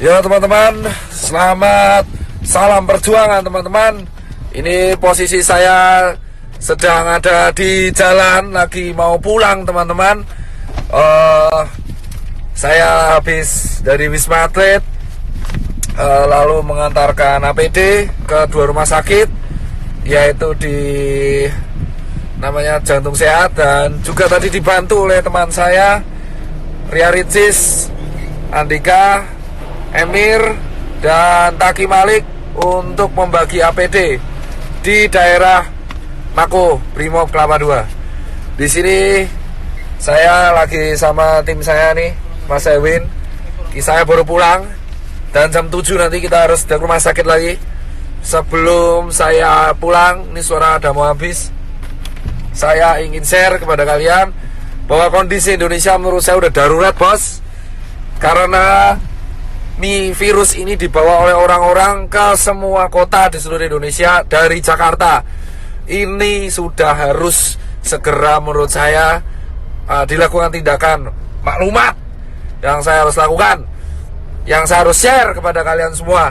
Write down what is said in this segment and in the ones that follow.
Ya teman-teman, selamat salam perjuangan teman-teman. Ini posisi saya sedang ada di jalan, lagi mau pulang teman-teman. Saya habis dari Wisma Atlet, lalu mengantarkan APD ke 2 rumah sakit, yaitu di namanya Jantung Sehat, dan juga tadi dibantu oleh teman saya Ria Ricis, Andika, Emir, dan Taki Malik untuk membagi APD di daerah Mako Brimob Kelapa II. Di sini saya lagi sama tim saya nih, Mas Ewin. Saya baru pulang dan jam 7 nanti kita harus ke rumah sakit lagi. Sebelum saya pulang, ini suara ada mau habis, saya ingin share kepada kalian bahwa kondisi Indonesia menurut saya udah darurat, bos. Karena virus ini dibawa oleh orang-orang ke semua kota di seluruh Indonesia dari Jakarta. Ini sudah harus segera menurut saya dilakukan tindakan maklumat yang saya harus lakukan, yang saya harus share kepada kalian semua.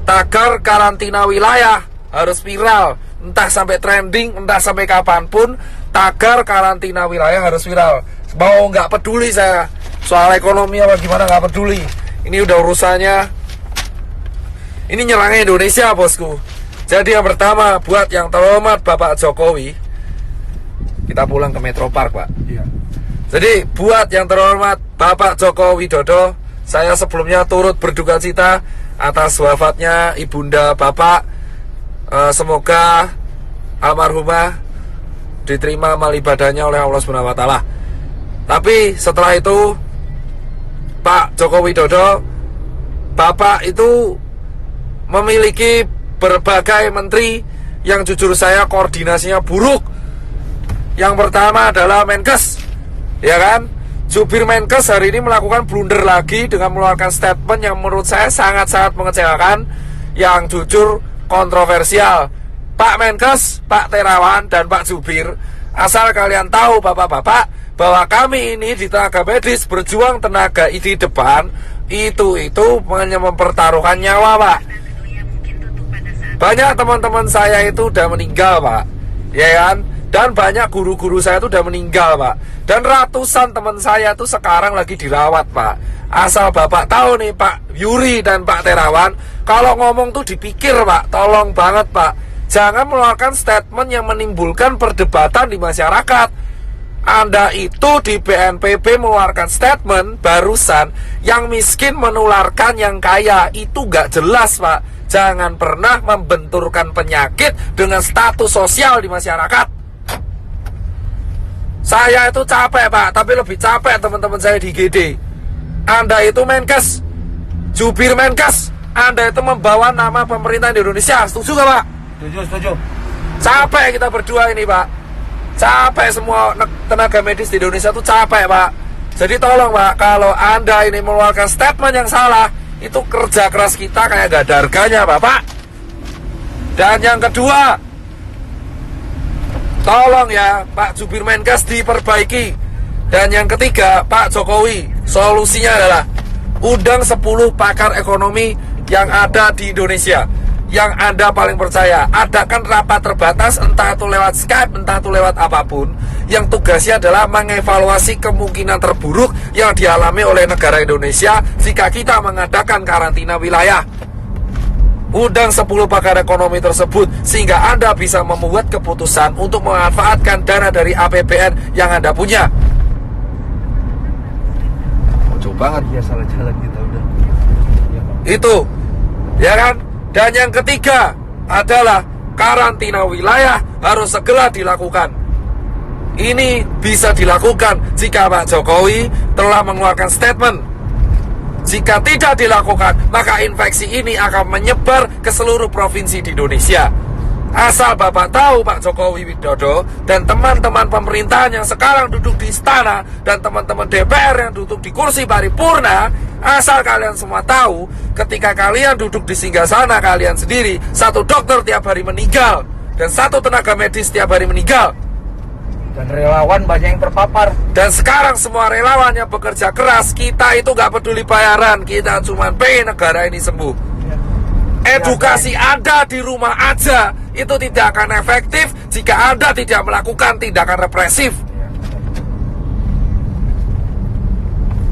Tagar karantina wilayah harus viral, entah sampai trending, entah sampai kapanpun. Tagar karantina wilayah harus viral. Mau nggak peduli saya soal ekonomi apa gimana, nggak peduli. Ini udah urusannya, ini nyerangnya Indonesia, bosku. Jadi yang pertama, buat yang terhormat Bapak Jokowi, kita pulang ke Metro Park, Pak. Iya. Jadi buat yang terhormat Bapak Joko Widodo, saya sebelumnya turut berduka cita atas wafatnya ibunda Bapak. Semoga almarhumah diterima amal ibadahnya oleh Allah Subhanahu wa Ta'ala. Tapi setelah itu, Pak Joko Widodo, Bapak itu memiliki berbagai menteri yang jujur saya koordinasinya buruk. Yang pertama adalah Menkes, ya kan? Jubir Menkes hari ini melakukan blunder lagi dengan mengeluarkan statement yang menurut saya sangat-sangat mengecewakan, yang jujur kontroversial. Pak Menkes, Pak Terawan, dan Pak Jubir, asal kalian tahu bapak-bapak, bahwa kami ini di tenaga medis berjuang tenaga di depan itu hanya mempertaruhkan nyawa, Pak. Banyak teman-teman saya itu udah meninggal, Pak, ya kan? Dan banyak guru-guru saya itu udah meninggal, Pak. Dan ratusan teman saya itu sekarang lagi dirawat, Pak. Asal bapak tahu nih, Pak Yuri dan Pak Terawan, kalau ngomong tuh dipikir, Pak. Tolong banget, Pak, jangan mengeluarkan statement yang menimbulkan perdebatan di masyarakat. Anda itu di BNPB mengeluarkan statement barusan, yang miskin menularkan yang kaya. Itu gak jelas, Pak. Jangan pernah membenturkan penyakit dengan status sosial di masyarakat. Saya itu capek, Pak, tapi lebih capek teman-teman saya di GD. Anda itu Menkes, jubir Menkes, Anda itu membawa nama pemerintah di Indonesia. Setuju gak, Pak? Setuju. Capek kita berdua ini, Pak. Capek semua tenaga medis di Indonesia tuh capek, Pak. Jadi tolong, Pak, kalau Anda ini mengeluarkan statement yang salah, itu kerja keras kita kayak gak ada harganya, Bapak. Dan yang kedua, tolong ya Pak Jubir Menkes diperbaiki. Dan yang ketiga, Pak Jokowi, solusinya adalah undang 10 pakar ekonomi yang ada di Indonesia, yang Anda paling percaya. Adakan rapat terbatas, entah itu lewat Skype, entah itu lewat apapun, yang tugasnya adalah mengevaluasi kemungkinan terburuk yang dialami oleh negara Indonesia jika kita mengadakan karantina wilayah. Undang 10 pakar ekonomi tersebut, sehingga Anda bisa membuat keputusan untuk memanfaatkan dana dari APBN yang Anda punya. Jauh banget ya, salah jalan kita udah. Itu, ya kan? Dan yang ketiga adalah karantina wilayah harus segera dilakukan. Ini bisa dilakukan jika Pak Jokowi telah mengeluarkan statement. Jika tidak dilakukan, maka infeksi ini akan menyebar ke seluruh provinsi di Indonesia. Asal Bapak tahu, Pak Jokowi Widodo dan teman-teman pemerintahan yang sekarang duduk di istana, dan teman-teman DPR yang duduk di kursi paripurna, asal kalian semua tahu, ketika kalian duduk di singgasana kalian sendiri, 1 dokter tiap hari meninggal dan 1 tenaga medis tiap hari meninggal. Dan relawan banyak yang terpapar. Dan sekarang semua relawan yang bekerja keras, kita itu gak peduli bayaran, kita cuma pengen negara ini sembuh. Edukasi Anda di rumah aja itu tidak akan efektif jika Anda tidak melakukan tindakan represif.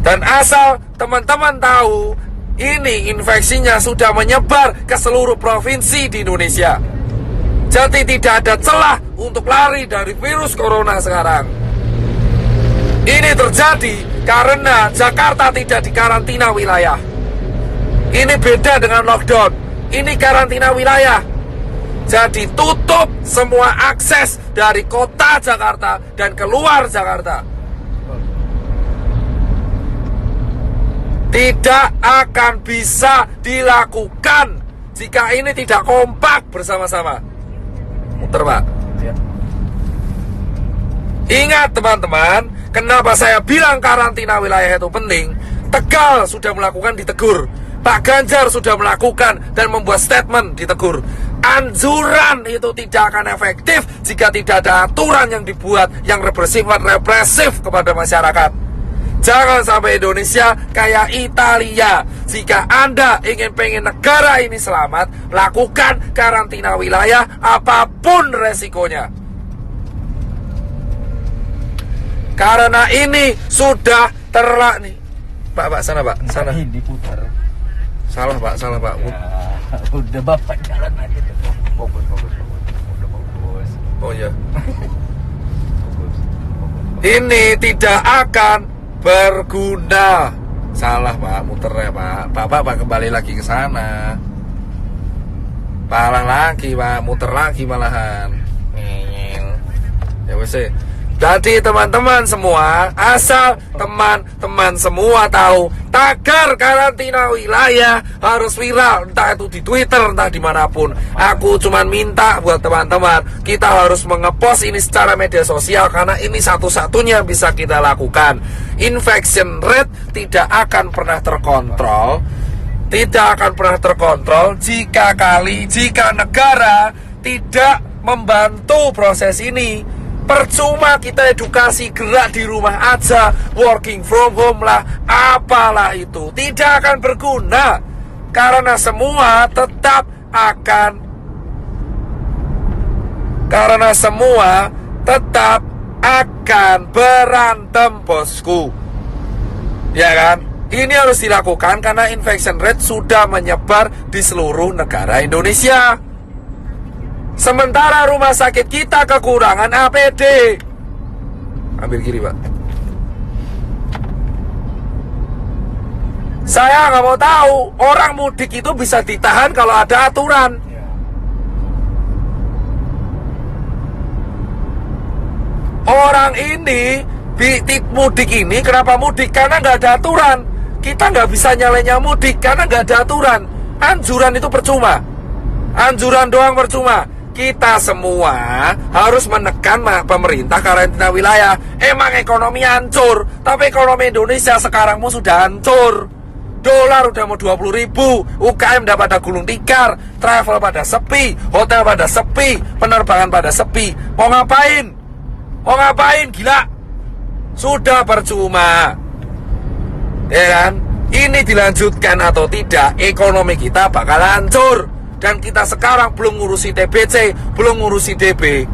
Dan asal teman-teman tahu, ini infeksinya sudah menyebar ke seluruh provinsi di Indonesia. Jadi tidak ada celah untuk lari dari virus corona sekarang. Ini terjadi karena Jakarta tidak dikarantina wilayah. Ini beda dengan lockdown. Ini karantina wilayah. Jadi tutup semua akses dari kota Jakarta dan keluar Jakarta. Tidak akan bisa dilakukan jika ini tidak kompak bersama-sama. Muter, Pak. Ingat teman-teman, kenapa saya bilang karantina wilayah itu penting? Tegal sudah melakukan, ditegur. Pak Ganjar sudah melakukan dan membuat statement, ditegur. Anjuran itu tidak akan efektif jika tidak ada aturan yang dibuat yang bersifat represif kepada masyarakat. Jangan sampai Indonesia kayak Italia. Jika Anda pengen negara ini selamat, lakukan karantina wilayah apapun resikonya. Karena ini sudah nih. Pak, sana Pak, sana. Diputar. Salah Pak. Ya, udah Bapak jalan aja tuh. Fokus. Udah fokus. Oh iya. Ini tidak akan berguna. Salah Pak, muter ya Pak. Bapak kembali lagi ke sana. Parah lagi Pak, muter lagi malahan. Ya wes. Jadi teman-teman semua, asal teman-teman semua tahu, tagar karantina wilayah harus viral, entah itu di Twitter, entah dimanapun. Aku cuman minta buat teman-teman, kita harus mengepost ini secara media sosial, karena ini satu-satunya bisa kita lakukan. Infection rate tidak akan pernah terkontrol, jika negara tidak membantu proses ini. Percuma kita edukasi gerak di rumah aja, working from home lah, apalah itu, tidak akan berguna. Karena semua tetap akan berantem, bosku. Ya kan? Ini harus dilakukan karena infection rate sudah menyebar di seluruh negara Indonesia. Sementara rumah sakit kita kekurangan APD. Ambil kiri Pak. Saya nggak mau tahu orang mudik itu bisa ditahan kalau ada aturan. Orang ini mudik ini kenapa mudik? Karena nggak ada aturan. Kita nggak bisa nyalanya mudik karena nggak ada aturan. Anjuran itu percuma. Anjuran doang percuma. Kita semua harus menekan pemerintah karantina wilayah. Emang ekonomi hancur, tapi ekonomi Indonesia sekarang sudah hancur. Dolar udah mau 20.000, UKM udah pada gulung tikar, travel pada sepi, hotel pada sepi, penerbangan pada sepi. Mau ngapain? Gila? Sudah percuma. Ya kan? Ini dilanjutkan atau tidak, ekonomi kita bakal hancur. Dan kita sekarang belum ngurusi TBC, belum ngurusi DB.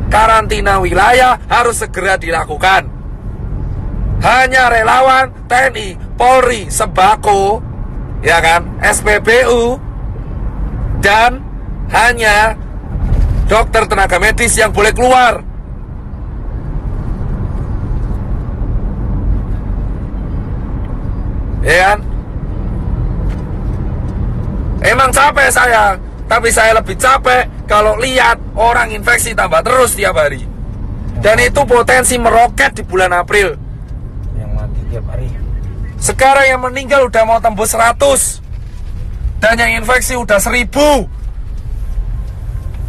Karantina wilayah harus segera dilakukan. Hanya relawan, TNI, Polri, sembako, ya kan, SPBU, dan hanya dokter tenaga medis yang boleh keluar. Ya kan? Emang capek saya, tapi saya lebih capek kalau lihat orang infeksi tambah terus tiap hari. Dan itu potensi meroket di bulan April. Yang mati tiap hari. Sekarang yang meninggal udah mau tembus 100. Dan yang infeksi udah 1000.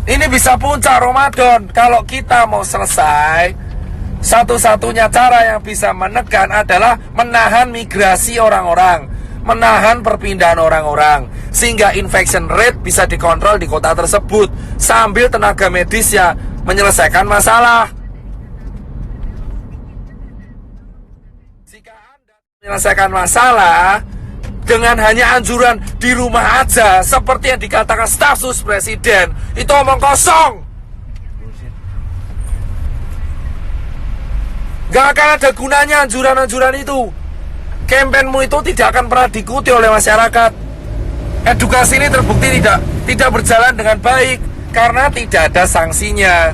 Ini bisa puncak Ramadan. Kalau kita mau selesai, satu-satunya cara yang bisa menekan adalah menahan migrasi orang-orang, menahan perpindahan orang-orang, sehingga infection rate bisa dikontrol di kota tersebut sambil tenaga medis ya menyelesaikan masalah. menyelesaikan masalah dengan hanya anjuran di rumah aja, seperti yang dikatakan staf sus presiden, itu omong kosong. Gak akan ada gunanya anjuran-anjuran itu. Kampenmu itu tidak akan pernah diikuti oleh masyarakat. Edukasi ini terbukti tidak berjalan dengan baik karena tidak ada sanksinya.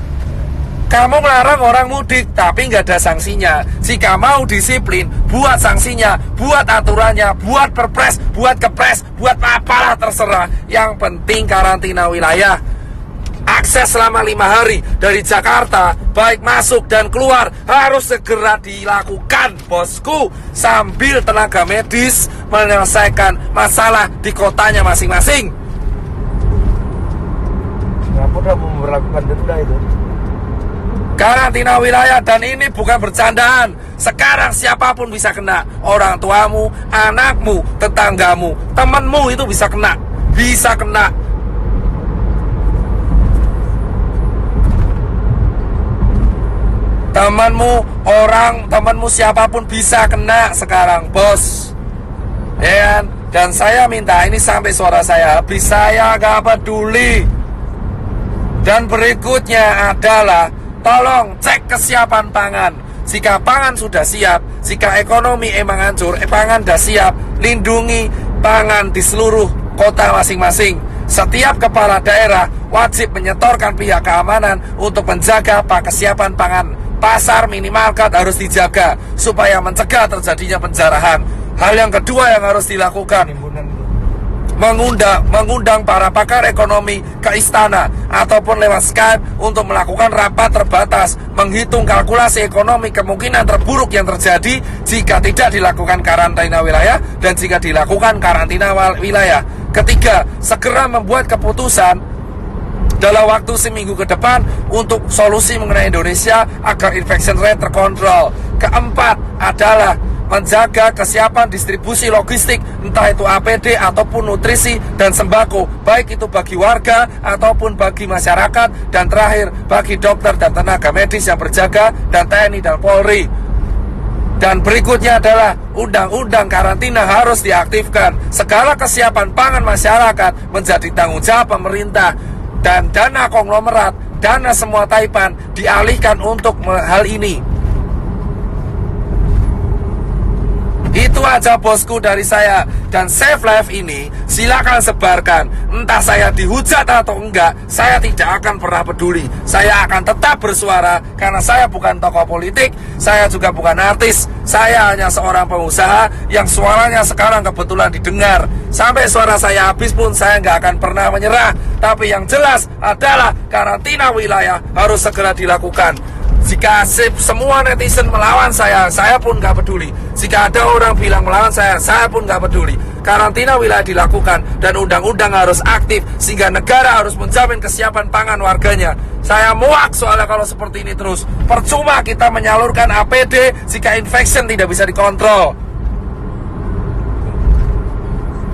Kamu melarang orang mudik tapi nggak ada sanksinya. Jika mau disiplin, buat sanksinya, buat aturannya, buat perpres, buat kepres, buat apalah terserah. Yang penting karantina wilayah. Akses selama 5 hari dari Jakarta, baik masuk dan keluar, harus segera dilakukan, bosku, sambil tenaga medis menyelesaikan masalah di kotanya masing-masing. Singapura mau memperlakukan denda itu. Karantina wilayah, dan ini bukan bercandaan. Sekarang siapapun bisa kena. Orang tuamu, anakmu, tetanggamu, temanmu itu bisa kena. Bisa kena. Temanmu siapapun bisa kena sekarang, bos. Dan saya minta ini sampai suara saya habis, saya gak peduli. Dan berikutnya adalah tolong cek kesiapan pangan. Jika pangan sudah siap, jika ekonomi emang hancur, pangan sudah siap, lindungi pangan di seluruh kota masing-masing. Setiap kepala daerah wajib menyetorkan pihak keamanan untuk menjaga kesiapan pangan. Pasar minimarket harus dijaga supaya mencegah terjadinya penjarahan. Hal yang kedua yang harus dilakukan, mengundang para pakar ekonomi ke istana ataupun lewat Skype untuk melakukan rapat terbatas, menghitung kalkulasi ekonomi kemungkinan terburuk yang terjadi jika tidak dilakukan karantina wilayah dan jika dilakukan karantina wilayah. Ketiga, segera membuat keputusan dalam waktu seminggu ke depan untuk solusi mengenai Indonesia agar infection rate terkontrol. Keempat adalah menjaga kesiapan distribusi logistik, entah itu APD ataupun nutrisi dan sembako, baik itu bagi warga ataupun bagi masyarakat. Dan terakhir, bagi dokter dan tenaga medis yang berjaga, dan TNI dan Polri. Dan berikutnya adalah undang-undang karantina harus diaktifkan. Segala kesiapan pangan masyarakat menjadi tanggung jawab pemerintah. Dan dana konglomerat, dana semua taipan dialihkan untuk hal ini. Itu aja bosku dari saya. Dan Save Life ini silakan sebarkan. Entah saya dihujat atau enggak, saya tidak akan pernah peduli. Saya akan tetap bersuara karena saya bukan tokoh politik, saya juga bukan artis. Saya hanya seorang pengusaha yang suaranya sekarang kebetulan didengar. Sampai suara saya habis pun saya nggak akan pernah menyerah. Tapi yang jelas adalah karantina wilayah harus segera dilakukan. Jika semua netizen melawan saya pun gak peduli. Jika ada orang bilang melawan saya pun gak peduli. Karantina wilayah dilakukan dan undang-undang harus aktif sehingga negara harus menjamin kesiapan pangan warganya. Saya muak soalnya kalau seperti ini terus. Percuma kita menyalurkan APD jika infection tidak bisa dikontrol.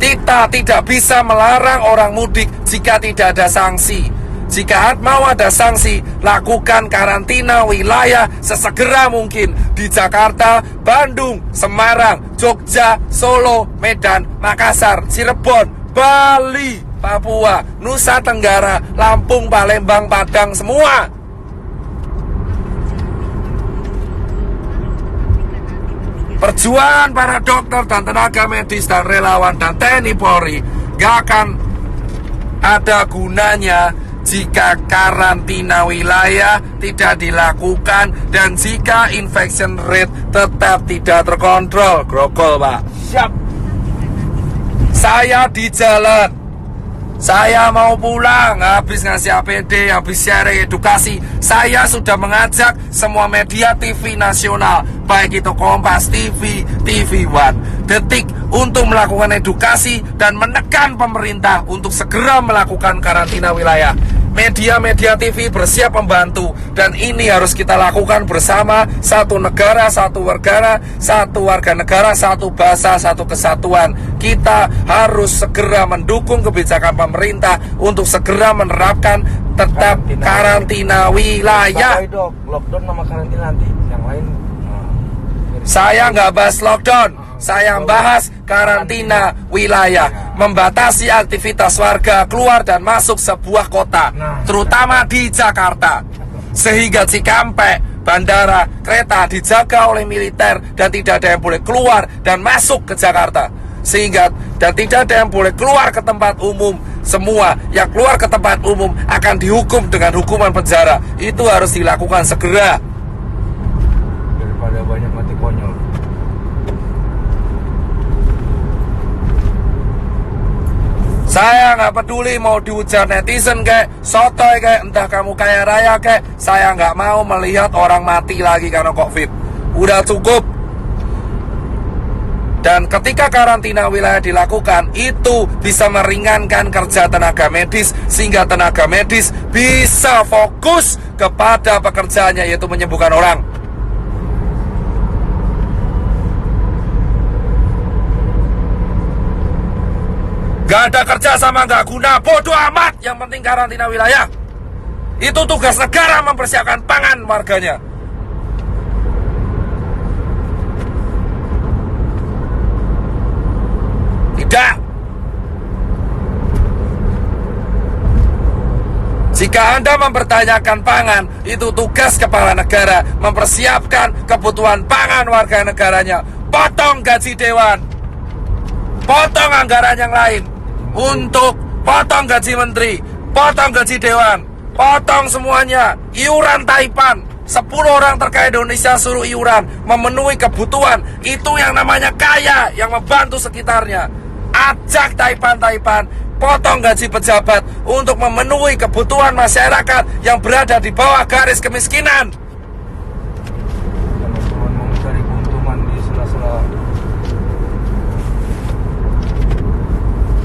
Kita tidak bisa melarang orang mudik jika tidak ada sanksi. Jika mau ada sanksi, lakukan karantina wilayah sesegera mungkin di Jakarta, Bandung, Semarang, Jogja, Solo, Medan, Makassar, Cirebon, Bali, Papua, Nusa Tenggara, Lampung, Palembang, Padang, semua. Perjuangan para dokter dan tenaga medis dan relawan dan TNI Polri gak akan ada gunanya jika karantina wilayah tidak dilakukan dan jika infection rate tetap tidak terkontrol. Grogol, Pak. Siap. Saya di jalan. Saya mau pulang, habis ngasih APD, habis sharing edukasi. Saya sudah mengajak semua media TV nasional, baik itu Kompas TV, TV One, Detik, untuk melakukan edukasi dan menekan pemerintah untuk segera melakukan karantina wilayah. Media-media TV bersiap membantu, dan ini harus kita lakukan bersama. Satu negara, satu warga negara, satu bahasa, satu kesatuan. Kita harus segera mendukung kebijakan pemerintah untuk segera menerapkan tetap karantina wilayah. Lockdown sama karantina nanti, yang lain Saya nggak bahas lockdown, saya bahas karantina wilayah, membatasi aktivitas warga keluar dan masuk sebuah kota, terutama di Jakarta, sehingga Cikampek, bandara, kereta dijaga oleh militer dan tidak ada yang boleh keluar dan masuk ke Jakarta, sehingga dan tidak ada yang boleh keluar ke tempat umum. Semua yang keluar ke tempat umum akan dihukum dengan hukuman penjara. Itu harus dilakukan segera. Daripada banyak mati konyol. Saya nggak peduli mau dihujat netizen kayak sotoy kayak entah kamu kaya raya kayak, saya nggak mau melihat orang mati lagi karena COVID. Udah cukup. Dan ketika karantina wilayah dilakukan, itu bisa meringankan kerja tenaga medis, sehingga tenaga medis bisa fokus kepada pekerjaannya, yaitu menyembuhkan orang. Gak ada kerja sama gak guna, bodoh amat. Yang penting karantina wilayah. Itu tugas negara mempersiapkan pangan warganya. Tidak. Jika Anda mempertanyakan pangan, itu tugas kepala negara mempersiapkan kebutuhan pangan warga negaranya. Potong gaji dewan, potong anggaran yang lain, untuk potong gaji menteri, potong gaji dewan, potong semuanya. Iuran Taipan, 10 orang terkaya Indonesia suruh iuran, memenuhi kebutuhan. Itu yang namanya kaya, yang membantu sekitarnya. Ajak Taipan, potong gaji pejabat untuk memenuhi kebutuhan masyarakat yang berada di bawah garis kemiskinan. Teman-teman mau mencari keuntungan di sela-sela.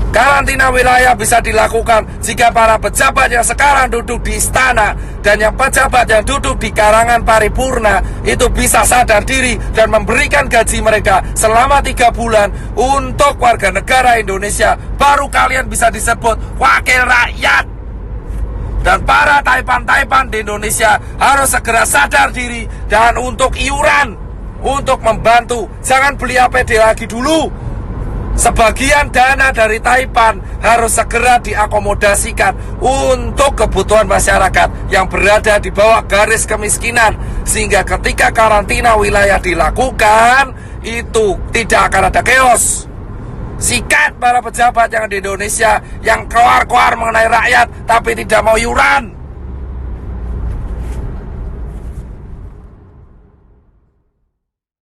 Karantina wilayah bisa dilakukan jika para pejabat yang sekarang duduk di istana dan yang pejabat yang duduk di karangan paripurna itu bisa sadar diri dan memberikan gaji mereka selama 3 bulan untuk warga negara Indonesia. Baru kalian bisa disebut wakil rakyat. Dan para Taipan di Indonesia harus segera sadar diri dan untuk iuran, untuk membantu. Jangan beli APD lagi dulu. Sebagian dana dari Taipan harus segera diakomodasikan untuk kebutuhan masyarakat yang berada di bawah garis kemiskinan, sehingga ketika karantina wilayah dilakukan, itu tidak akan ada chaos. Sikat para pejabat yang di Indonesia yang keluar-keluar mengenai rakyat tapi tidak mau iuran.